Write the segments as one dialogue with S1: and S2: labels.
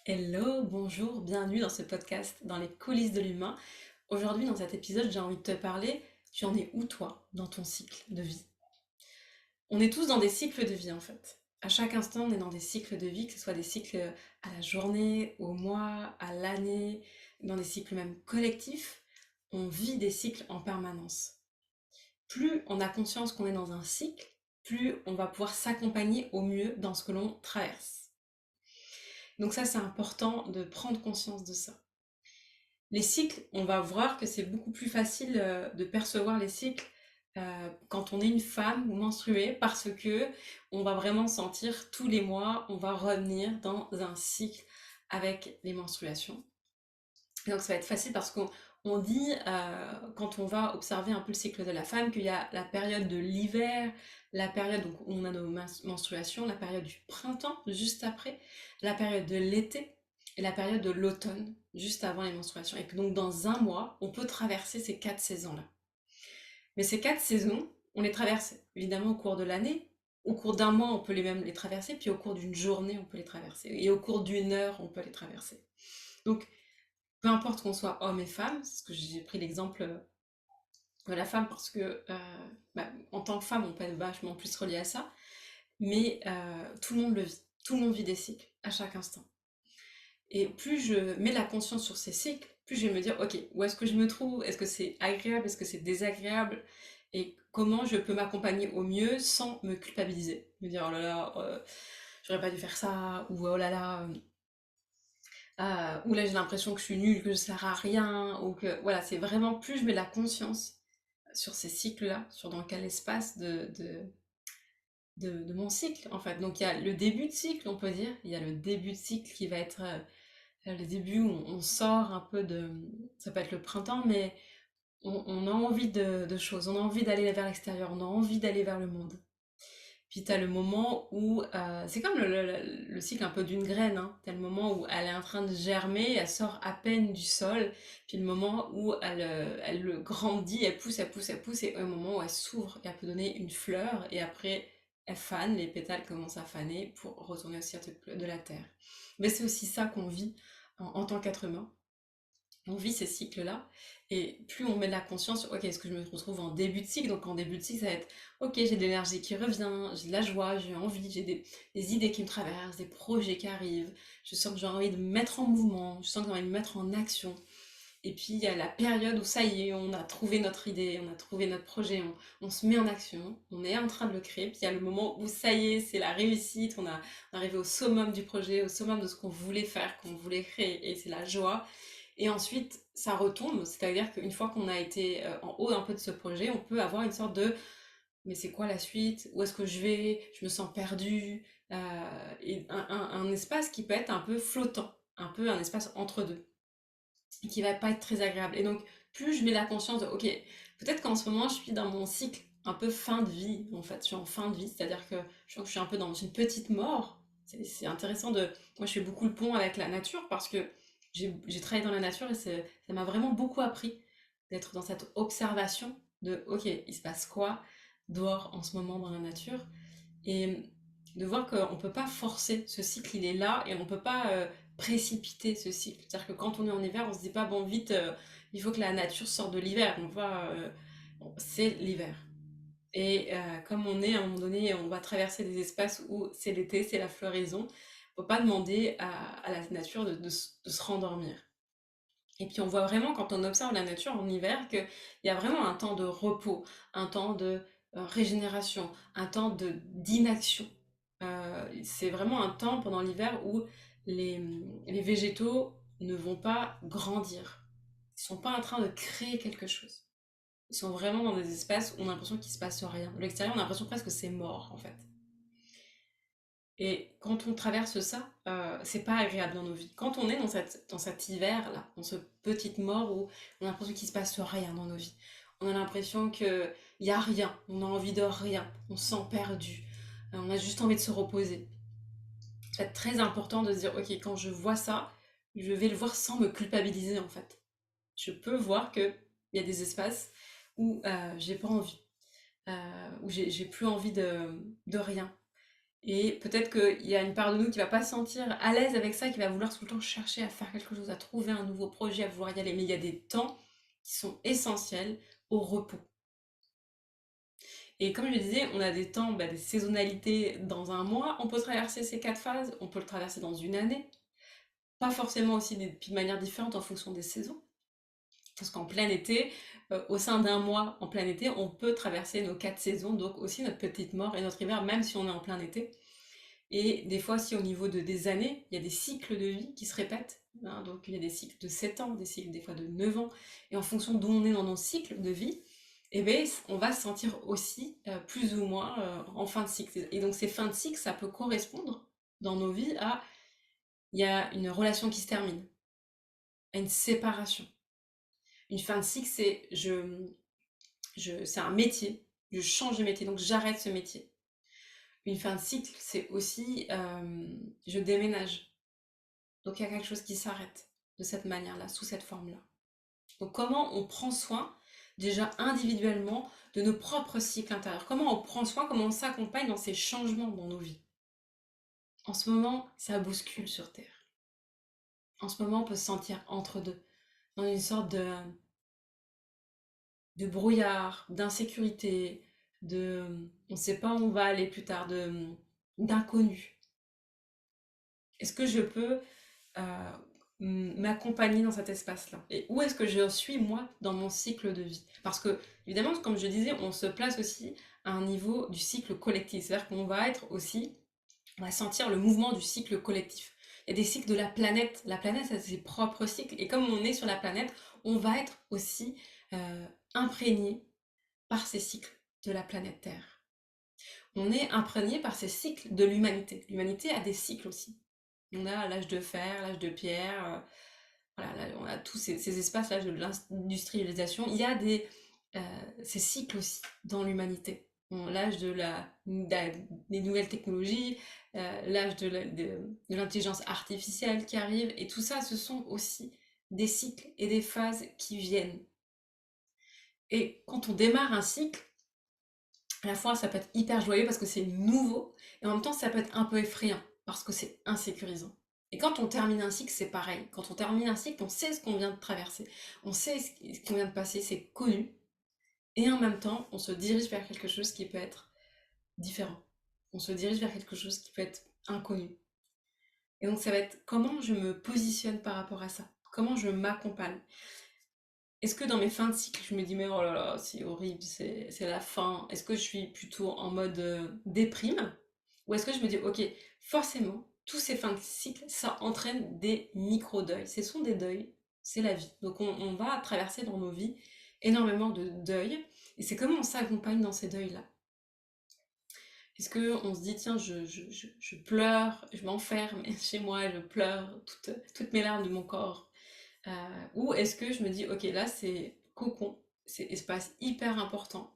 S1: Hello, bonjour, bienvenue dans ce podcast dans les coulisses de l'humain. Aujourd'hui, dans cet épisode, j'ai envie de te parler, tu en es où toi dans ton cycle de vie? On est tous dans des cycles de vie en fait. À chaque instant, on est dans des cycles de vie, que ce soit des cycles à la journée, au mois, à l'année, dans des cycles même collectifs. On vit des cycles en permanence. Plus on a conscience qu'on est dans un cycle, plus on va pouvoir s'accompagner au mieux dans ce que l'on traverse. Donc ça, c'est important de prendre conscience de ça. Les cycles, on va voir que c'est beaucoup plus facile de percevoir les cycles quand on est une femme ou menstruée parce que on va vraiment sentir tous les mois, on va revenir dans un cycle avec les menstruations. Et donc ça va être facile parce qu'on dit, quand on va observer un peu le cycle de la femme, qu'il y a la période de l'hiver, la période donc, où on a nos menstruations, la période du printemps, juste après, la période de l'été et la période de l'automne, juste avant les menstruations. Et que donc dans un mois, on peut traverser ces 4 saisons-là. Mais ces 4 saisons, on les traverse évidemment au cours de l'année. Au cours d'un mois, on peut même les traverser, puis au cours d'une journée, on peut les traverser. Et au cours d'une heure, on peut les traverser. Donc, peu importe qu'on soit homme et femme, c'est ce que j'ai pris l'exemple de la femme parce que en tant que femme, on peut être vachement plus relié à ça, mais tout le monde le vit, tout le monde vit des cycles à chaque instant. Et plus je mets la conscience sur ces cycles, plus je vais me dire, ok, où est-ce que je me trouve? Est-ce que c'est agréable? Est-ce que c'est désagréable? Et comment je peux m'accompagner au mieux sans me culpabiliser? Me dire, oh là là, j'aurais pas dû faire ça, ou oh là là, ou là j'ai l'impression que je suis nulle, que je sers à rien, ou que voilà, c'est vraiment plus je mets la conscience sur ces cycles-là, sur dans quel espace de mon cycle en fait. Donc il y a le début de cycle, on peut dire, il y a le début de cycle qui va être le début où on sort un peu de, ça peut être le printemps, mais on a envie de choses, on a envie d'aller vers l'extérieur, on a envie d'aller vers le monde. Puis t'as le moment où, c'est comme le cycle un peu d'une graine, hein. T'as le moment où elle est en train de germer, elle sort à peine du sol, puis le moment où elle grandit, elle pousse, elle pousse, elle pousse, et un moment où elle s'ouvre et elle peut donner une fleur, et après elle fane, les pétales commencent à faner pour retourner au cercle de la terre. Mais c'est aussi ça qu'on vit en tant qu'être humain. On vit ces cycles-là, et plus on met de la conscience, ok, est-ce que je me retrouve en début de cycle? Donc en début de cycle, ça va être, ok, j'ai de l'énergie qui revient, j'ai de la joie, j'ai envie, j'ai des idées qui me traversent, des projets qui arrivent, je sens que j'ai envie de me mettre en mouvement, je sens que j'ai envie de me mettre en action. Et puis il y a la période où ça y est, on a trouvé notre idée, on a trouvé notre projet, on se met en action, on est en train de le créer, puis il y a le moment où ça y est, c'est la réussite, on est arrivé au summum du projet, au summum de ce qu'on voulait faire, qu'on voulait créer, et c'est la joie. Et ensuite, ça retombe, c'est-à-dire qu'une fois qu'on a été en haut un peu de ce projet, on peut avoir une sorte de mais c'est quoi la suite? Où est-ce que je vais? Je me sens perdue. Et un espace qui peut être un peu flottant, un peu un espace entre deux, et qui va pas être très agréable. Et donc, plus je mets la conscience de, ok, peut-être qu'en ce moment, je suis dans mon cycle un peu fin de vie, en fait. Je suis en fin de vie, c'est-à-dire que je sens que je suis un peu dans une petite mort. C'est intéressant de... Moi, je fais beaucoup le pont avec la nature parce que j'ai travaillé dans la nature, et ça m'a vraiment beaucoup appris d'être dans cette observation de, ok, il se passe quoi dehors en ce moment dans la nature, et de voir qu'on ne peut pas forcer ce cycle, il est là, et on ne peut pas précipiter ce cycle. C'est-à-dire que quand on est en hiver, on se dit pas, bon, vite, il faut que la nature sorte de l'hiver. On va, bon, c'est l'hiver. Et comme on est à un moment donné, on va traverser des espaces où c'est l'été, c'est la floraison, il ne faut pas demander à la nature de se rendormir. Et puis on voit vraiment quand on observe la nature en hiver qu'il y a vraiment un temps de repos, un temps de régénération, un temps d'inaction. C'est vraiment un temps pendant l'hiver où les végétaux ne vont pas grandir. Ils sont pas en train de créer quelque chose. Ils sont vraiment dans des espaces où on a l'impression qu'il se passe rien. De l'extérieur, on a l'impression presque que c'est mort en fait. Et quand on traverse ça, c'est pas agréable dans nos vies. Quand on est dans cet hiver-là, dans ce petite mort où on a l'impression qu'il se passe rien dans nos vies, on a l'impression qu'il y a rien, on a envie de rien, on se sent perdu, on a juste envie de se reposer. C'est très important de se dire, ok, quand je vois ça, je vais le voir sans me culpabiliser en fait. Je peux voir qu'il y a des espaces où j'ai pas envie, où j'ai plus envie de rien. Et peut-être qu'il y a une part de nous qui va pas se sentir à l'aise avec ça, qui va vouloir tout le temps chercher à faire quelque chose, à trouver un nouveau projet, à vouloir y aller. Mais il y a des temps qui sont essentiels au repos. Et comme je disais, on a des temps, des saisonnalités dans un mois. On peut traverser ces 4 phases, on peut le traverser dans une année. Pas forcément aussi de manière différente en fonction des saisons. Parce qu'en plein été, au sein d'un mois en plein été, on peut traverser nos 4 saisons, donc aussi notre petite mort et notre hiver, même si on est en plein été. Et des fois aussi au niveau des années, il y a des cycles de vie qui se répètent. Hein, donc il y a des cycles de 7 ans, des cycles des fois de 9 ans. Et en fonction d'où on est dans nos cycles de vie, eh bien, on va se sentir aussi plus ou moins en fin de cycle. Et donc ces fins de cycle, ça peut correspondre dans nos vies à, il y a une relation qui se termine, à une séparation. Une fin de cycle, c'est un métier, je change de métier, donc j'arrête ce métier. Une fin de cycle, c'est aussi je déménage. Donc il y a quelque chose qui s'arrête de cette manière-là, sous cette forme-là. Donc comment on prend soin, déjà individuellement, de nos propres cycles intérieurs? Comment on prend soin, comment on s'accompagne dans ces changements dans nos vies? En ce moment, ça bouscule sur Terre. En ce moment, on peut se sentir entre deux, dans une sorte de brouillard, d'insécurité, on ne sait pas où on va aller plus tard, d'inconnu. Est-ce que je peux euh, m'accompagner dans cet espace-là? Et où est-ce que je suis, moi, dans mon cycle de vie? Parce que, évidemment, comme je disais, on se place aussi à un niveau du cycle collectif. C'est-à-dire qu'on va être aussi, on va sentir le mouvement du cycle collectif. Il y a des cycles de la planète. La planète a ses propres cycles. Et comme on est sur la planète, on va être aussi imprégné par ces cycles de la planète Terre. On est imprégné par ces cycles de l'humanité. L'humanité a des cycles aussi. On a l'âge de fer, l'âge de pierre, voilà, là, on a tous ces espaces, l'âge de l'industrialisation. Il y a ces cycles aussi dans l'humanité. L'âge des nouvelles technologies, l'âge de l'intelligence artificielle qui arrive, et tout ça, ce sont aussi des cycles et des phases qui viennent. Et quand on démarre un cycle, à la fois ça peut être hyper joyeux parce que c'est nouveau, et en même temps ça peut être un peu effrayant parce que c'est insécurisant. Et quand on termine un cycle, c'est pareil. Quand on termine un cycle, on sait ce qu'on vient de traverser, on sait ce qu'on vient de passer, c'est connu, et en même temps, on se dirige vers quelque chose qui peut être différent. On se dirige vers quelque chose qui peut être inconnu. Et donc ça va être comment je me positionne par rapport à ça, comment je m'accompagne. Est-ce que dans mes fins de cycle, je me dis, mais oh là là, c'est horrible, c'est la fin. Est-ce que je suis plutôt en mode déprime? Ou est-ce que je me dis, ok, forcément, tous ces fins de cycle, ça entraîne des micro-deuils. Ce sont des deuils, c'est la vie. Donc on va traverser dans nos vies énormément de deuils. Et c'est comment on s'accompagne dans ces deuils-là. Est-ce qu'on se dit, tiens, je pleure, je m'enferme chez moi, je pleure toutes mes larmes de mon corps. Ou est-ce que je me dis, ok, là c'est cocon, c'est espace hyper important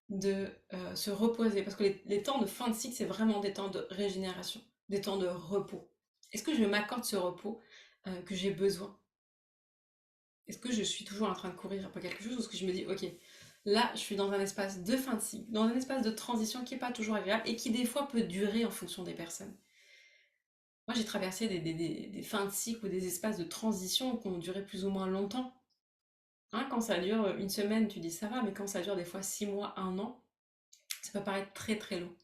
S1: de se reposer, parce que les temps de fin de cycle, c'est vraiment des temps de régénération, des temps de repos. Est-ce que je m'accorde ce repos que j'ai besoin? Est-ce que je suis toujours en train de courir après quelque chose, ou est-ce que je me dis, ok, là je suis dans un espace de fin de cycle, dans un espace de transition qui n'est pas toujours agréable et qui des fois peut durer en fonction des personnes. Moi j'ai traversé des fins de cycle ou des espaces de transition qui ont duré plus ou moins longtemps. Hein, quand ça dure une semaine, tu dis ça va, mais quand ça dure des fois 6 mois, un an, ça peut paraître très très long.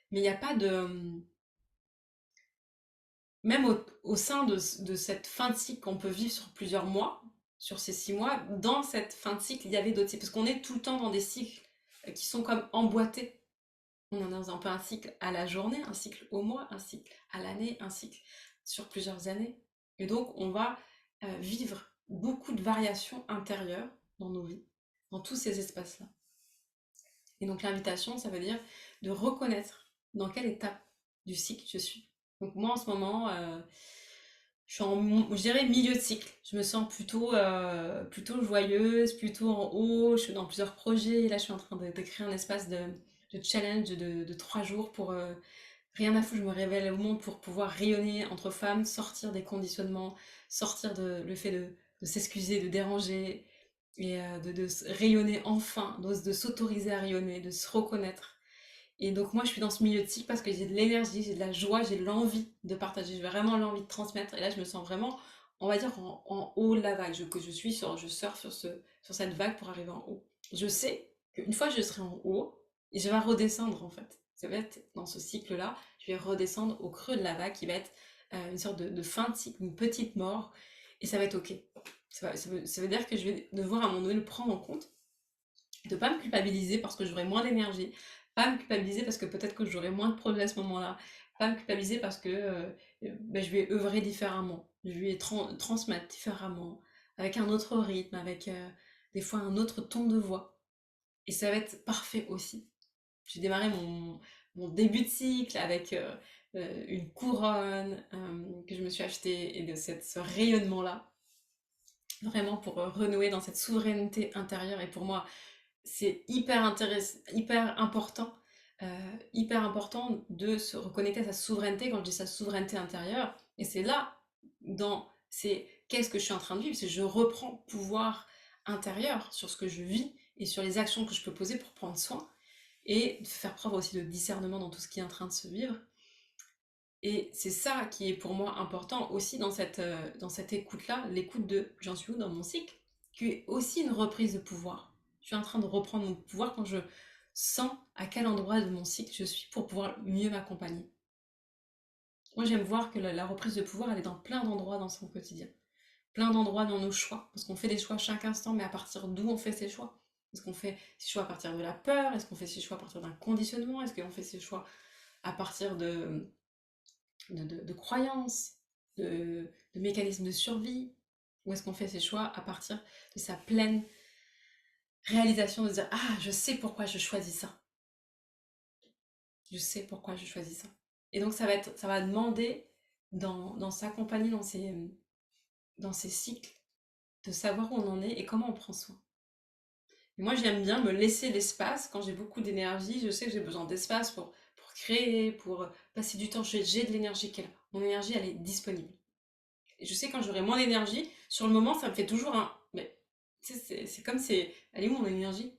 S1: Mais il n'y a pas de... Même au sein de cette fin de cycle qu'on peut vivre sur plusieurs mois, sur ces 6 mois, dans cette fin de cycle, il y avait d'autres cycles. Parce qu'on est tout le temps dans des cycles qui sont comme emboîtés. On est dans un peu un cycle à la journée, un cycle au mois, un cycle à l'année, un cycle sur plusieurs années. Et donc on va vivre beaucoup de variations intérieures dans nos vies, dans tous ces espaces-là. Et donc l'invitation, ça veut dire de reconnaître dans quelle étape du cycle je suis. Donc moi en ce moment, je suis je dirais milieu de cycle. Je me sens plutôt joyeuse, plutôt en haut. Je suis dans plusieurs projets. Là, je suis en train de créer un espace de challenge de 3 jours pour rien à foutre. Je me révèle au monde pour pouvoir rayonner entre femmes, sortir des conditionnements, sortir le fait de s'excuser, de déranger, et rayonner enfin, de s'autoriser à rayonner, de se reconnaître. Et donc moi, je suis dans ce milieu de cycle parce que j'ai de l'énergie, j'ai de la joie, j'ai l'envie de partager, j'ai vraiment l'envie de transmettre. Et là, je me sens vraiment, on va dire, en haut de la vague. Que je suis sur, je surfe sur cette vague pour arriver en haut. Je sais qu'une fois je serai en haut, et je vais redescendre en fait. Ça va être dans ce cycle-là, je vais redescendre au creux de la vague qui va être une sorte de fin de cycle, une petite mort, et ça va être ok. Ça veut dire que je vais devoir à un moment donné le prendre en compte, de pas me culpabiliser parce que j'aurai moins d'énergie, pas me culpabiliser parce que peut-être que j'aurai moins de projets à ce moment-là, pas me culpabiliser parce que ben, je vais œuvrer différemment, je vais transmettre différemment, avec un autre rythme, avec des fois un autre ton de voix. Et ça va être parfait aussi. J'ai démarré mon début de cycle avec une couronne que je me suis achetée et de ce rayonnement-là, vraiment pour renouer dans cette souveraineté intérieure. Et pour moi, c'est hyper intéressant, hyper important de se reconnecter à sa souveraineté. Quand je dis sa souveraineté intérieure, et c'est là, c'est qu'est-ce que je suis en train de vivre, c'est que je reprends pouvoir intérieur sur ce que je vis et sur les actions que je peux poser pour prendre soin et faire preuve aussi de discernement dans tout ce qui est en train de se vivre. Et c'est ça qui est pour moi important aussi dans cette écoute-là, l'écoute de j'en suis où dans mon cycle, qui est aussi une reprise de pouvoir. Je suis en train de reprendre mon pouvoir quand je sens à quel endroit de mon cycle je suis pour pouvoir mieux m'accompagner. Moi, j'aime voir que la reprise de pouvoir, elle est dans plein d'endroits dans son quotidien. Plein d'endroits dans nos choix. Parce qu'on fait des choix chaque instant, mais à partir d'où on fait ces choix? Est-ce qu'on fait ces choix à partir de la peur? Est-ce qu'on fait ces choix à partir d'un conditionnement? Est-ce qu'on fait ces choix à partir de croyances, de mécanismes de survie? Ou est-ce qu'on fait ses choix à partir de sa pleine réalisation de dire ah, je sais pourquoi je choisis ça. Je sais pourquoi je choisis ça. Et donc ça va demander dans s'accompagner dans ces cycles, de savoir où on en est et comment on prend soin. Et moi, j'aime bien me laisser l'espace quand j'ai beaucoup d'énergie. Je sais que j'ai besoin d'espace pour créer, pour passer du temps. J'ai de l'énergie qui est là. Mon énergie, elle est disponible. Et je sais quand j'aurai moins d'énergie, sur le moment, ça me fait toujours un. Mais c'est comme c'est. Elle est où mon énergie?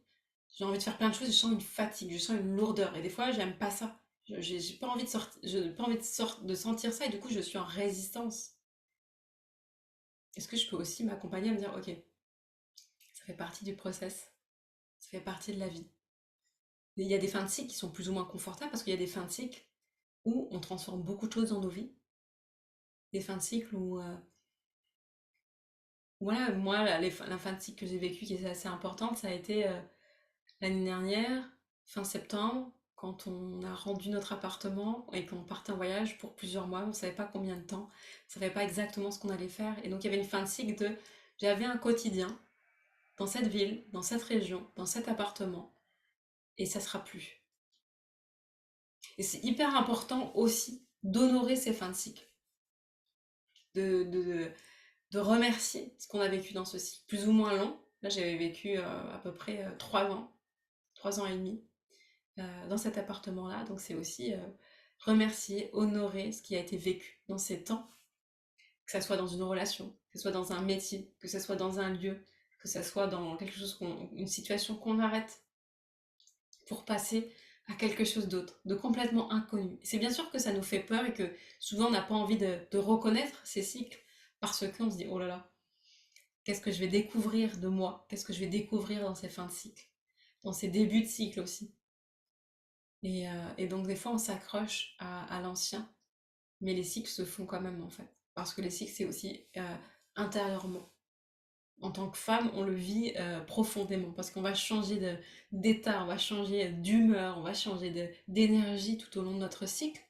S1: J'ai envie de faire plein de choses, je sens une fatigue, je sens une lourdeur. Et des fois, j'aime pas ça. J'ai pas envie de sortir, j'ai pas envie de sentir ça, et du coup, je suis en résistance. Est-ce que je peux aussi m'accompagner à me dire, ok, ça fait partie du process, ça fait partie de la vie. Et il y a des fins de cycle qui sont plus ou moins confortables parce qu'il y a des fins de cycle où on transforme beaucoup de choses dans nos vies. Des fins de cycle où voilà, moi, la fin de cycle que j'ai vécue qui est assez importante, ça a été l'année dernière, fin septembre, quand on a rendu notre appartement et qu'on partait en voyage pour plusieurs mois, on ne savait pas combien de temps, on ne savait pas exactement ce qu'on allait faire. Et donc il y avait une fin de cycle de j'avais un quotidien dans cette ville, dans cette région, dans cet appartement, et ça sera plus. Et c'est hyper important aussi d'honorer ces fins de cycle, de, de, de remercier ce qu'on a vécu dans ce cycle, plus ou moins long. Là, j'avais vécu à peu près 3 ans, 3 ans et demi dans cet appartement-là. Donc c'est aussi remercier, honorer ce qui a été vécu dans ces temps, que ça soit dans une relation, que ce soit dans un métier, que ce soit dans un lieu, que ce soit dans quelque chose une situation qu'on arrête pour passer à quelque chose d'autre, de complètement inconnu. C'est bien sûr que ça nous fait peur et que souvent on n'a pas envie de reconnaître ces cycles parce qu'on se dit oh là là, qu'est-ce que je vais découvrir de moi? Qu'est-ce que je vais découvrir dans ces fins de cycle? Dans ces débuts de cycle aussi. Et donc des fois on s'accroche à l'ancien, mais les cycles se font quand même en fait. Parce que les cycles c'est aussi intérieurement. En tant que femme, on le vit profondément parce qu'on va changer d'état, on va changer d'humeur, on va changer d'énergie tout au long de notre cycle.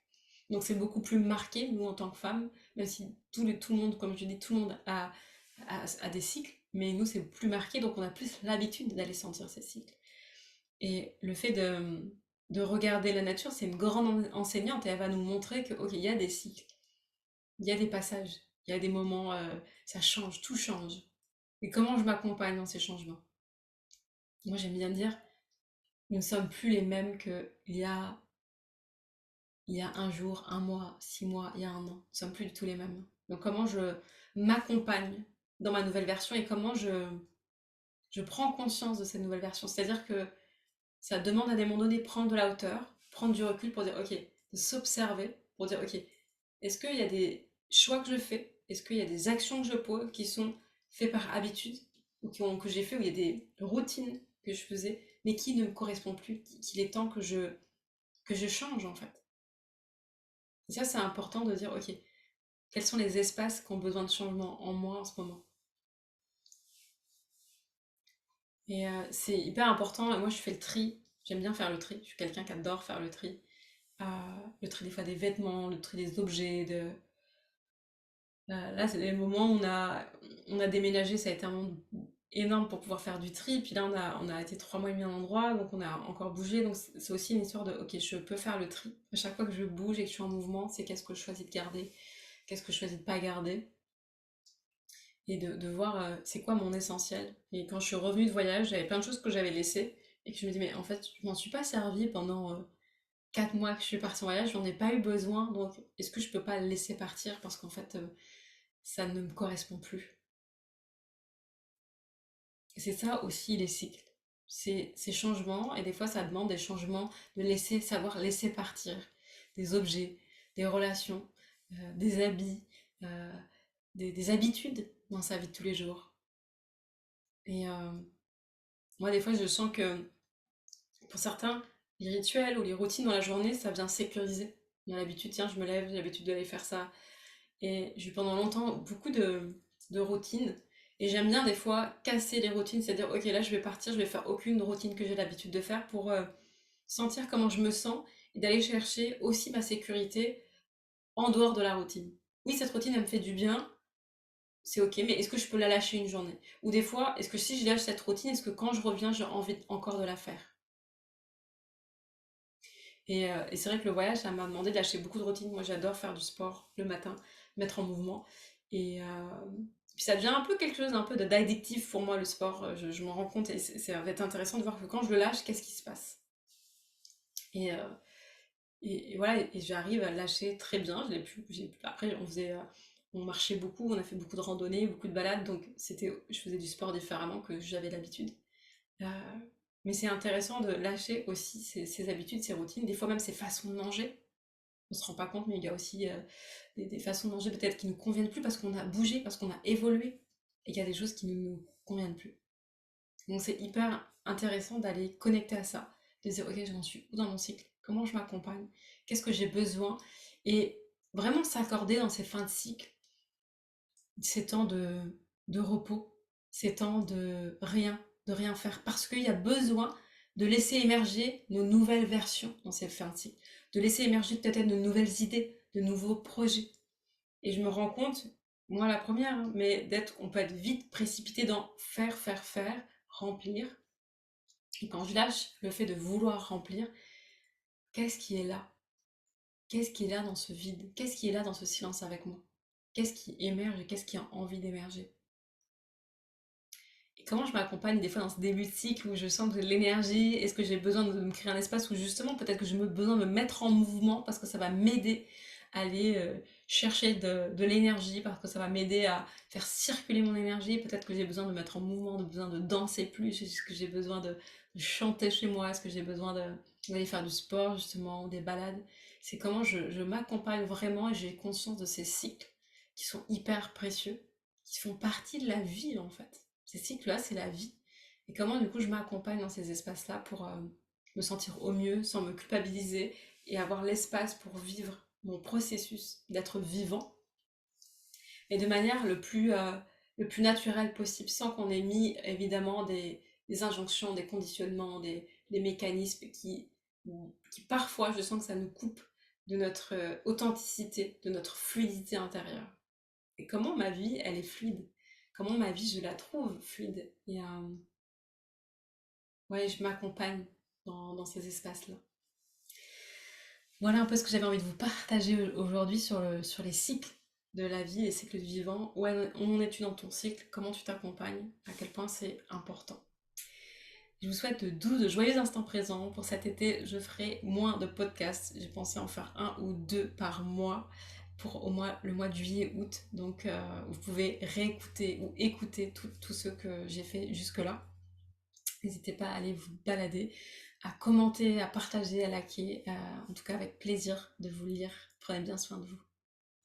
S1: Donc c'est beaucoup plus marqué, nous en tant que femmes, même si tout le monde, comme je dis, tout le monde a des cycles, mais nous c'est plus marqué, donc on a plus l'habitude d'aller sentir ces cycles. Et le fait de regarder la nature, c'est une grande enseignante et elle va nous montrer que, ok, il y a des cycles, il y a des passages, il y a des moments, ça change, tout change. Et comment je m'accompagne dans ces changements? Moi, j'aime bien dire, nous ne sommes plus les mêmes il y a un jour, un mois, 6 mois, il y a un an. Nous ne sommes plus du tout les mêmes. Donc, comment je m'accompagne dans ma nouvelle version et comment je prends conscience de cette nouvelle version. C'est-à-dire que ça demande à des moments donnés de prendre de la hauteur, prendre du recul pour dire, ok, de s'observer, pour dire, ok, est-ce qu'il y a des choix que je fais? Est-ce qu'il y a des actions que je pose qui sont faites par habitude ou que j'ai fait, où il y a des routines que je faisais, mais qui ne me correspondent plus, qu'il est temps que je change en fait. Et ça, c'est important de dire, ok, quels sont les espaces qui ont besoin de changement en moi en ce moment? Et c'est hyper important. Moi, je fais le tri. J'aime bien faire le tri. Je suis quelqu'un qui adore faire le tri. Euh, le tri des fois des vêtements, le tri des objets. Là, c'est des moments où on a déménagé. Ça a été un moment énorme pour pouvoir faire du tri. Puis là, on a été 3 mois et demi à un endroit, donc on a encore bougé. Donc c'est aussi une histoire de, ok, je peux faire le tri. À chaque fois que je bouge et que je suis en mouvement, c'est qu'est-ce que je choisis de garder, qu'est-ce que je choisis de pas garder. Et de voir c'est quoi mon essentiel. Et quand je suis revenue de voyage, j'avais plein de choses que j'avais laissées et que je me dis mais en fait je m'en suis pas servi pendant 4 mois que je suis partie en voyage, j'en ai pas eu besoin, donc est-ce que je peux pas le laisser partir parce qu'en fait ça ne me correspond plus. Et c'est ça aussi les cycles. C'est ces changements et des fois ça demande des changements, de laisser savoir laisser partir des objets, des relations, des habits, euh, des habitudes dans sa vie de tous les jours. Et moi, des fois, je sens que pour certains, les rituels ou les routines dans la journée, ça vient sécuriser. On a l'habitude, tiens, je me lève, j'ai l'habitude d'aller faire ça. Et j'ai eu pendant longtemps beaucoup de routines. Et j'aime bien des fois casser les routines, c'est-à-dire, ok, là, je vais partir, je vais faire aucune routine que j'ai l'habitude de faire pour sentir comment je me sens et d'aller chercher aussi ma sécurité en dehors de la routine. Oui, cette routine, elle me fait du bien, c'est ok, mais est-ce que je peux la lâcher une journée? Ou des fois, est-ce que si je lâche cette routine, est-ce que quand je reviens, j'ai envie encore de la faire? Et c'est vrai que le voyage, ça m'a demandé de lâcher beaucoup de routines. Moi, j'adore faire du sport le matin, mettre en mouvement. Et puis ça devient un peu quelque chose un peu d'addictif pour moi, le sport. Je m'en rends compte et ça va être intéressant de voir que quand je le lâche, qu'est-ce qui se passe? Et, euh, et voilà, et j'arrive à lâcher très bien. Je l'ai pu, après, on marchait beaucoup, on a fait beaucoup de randonnées, beaucoup de balades, donc je faisais du sport différemment que j'avais l'habitude. Euh, mais c'est intéressant de lâcher aussi ses habitudes, ses routines, des fois même ses façons de manger. On se rend pas compte, mais il y a aussi des façons de manger peut-être qui nous conviennent plus parce qu'on a bougé, parce qu'on a évolué, et qu'il y a des choses qui ne nous conviennent plus. Donc c'est hyper intéressant d'aller connecter à ça, de dire ok, j'en suis où dans mon cycle, comment je m'accompagne, qu'est-ce que j'ai besoin, et vraiment s'accorder dans ces fins de cycle, ces temps de repos, ces temps de rien faire, parce qu'il y a besoin de laisser émerger nos nouvelles versions dans ces fins de cycle, de laisser émerger peut-être de nouvelles idées, de nouveaux projets. Et je me rends compte, moi la première, hein, mais on peut être vite précipité dans faire, remplir. Et quand je lâche le fait de vouloir remplir, qu'est-ce qui est là? Qu'est-ce qui est là dans ce vide? Qu'est-ce qui est là dans ce silence avec moi? Qu'est-ce qui émerge et qu'est-ce qui a envie d'émerger? Et comment je m'accompagne des fois dans ce début de cycle où je sens que j'ai de l'énergie? Est-ce que j'ai besoin de me créer un espace où justement peut-être que j'ai besoin de me mettre en mouvement parce que ça va m'aider à aller chercher de l'énergie, parce que ça va m'aider à faire circuler mon énergie. Peut-être que j'ai besoin de me mettre en mouvement, de besoin de danser plus. Est-ce que j'ai besoin de chanter chez moi? Est-ce que j'ai besoin d'aller faire du sport justement ou des balades? C'est comment je m'accompagne vraiment et j'ai conscience de ces cycles qui sont hyper précieux, qui font partie de la vie en fait. Ces cycles-là, c'est la vie. Et comment du coup je m'accompagne dans ces espaces-là pour me sentir au mieux, sans me culpabiliser et avoir l'espace pour vivre mon processus d'être vivant, et de manière le plus naturelle possible, sans qu'on ait mis évidemment des injonctions, des conditionnements, des mécanismes qui parfois, je sens que ça nous coupe de notre authenticité, de notre fluidité intérieure. Et comment ma vie, elle est fluide? Comment ma vie, je la trouve fluide? Et ouais, je m'accompagne dans ces espaces-là. Voilà un peu ce que j'avais envie de vous partager aujourd'hui sur les cycles de la vie, les cycles de vivant. Où en es-tu dans ton cycle? Comment tu t'accompagnes? À quel point c'est important? Je vous souhaite de doux, de joyeux instants présents. Pour cet été, je ferai moins de podcasts. J'ai pensé en faire un ou deux par mois pour au moins le mois de juillet-août. Donc, vous pouvez réécouter ou écouter tout ce que j'ai fait jusque-là. N'hésitez pas à aller vous balader. à commenter, à partager, à liker. En tout cas, avec plaisir de vous le lire. Prenez bien soin de vous.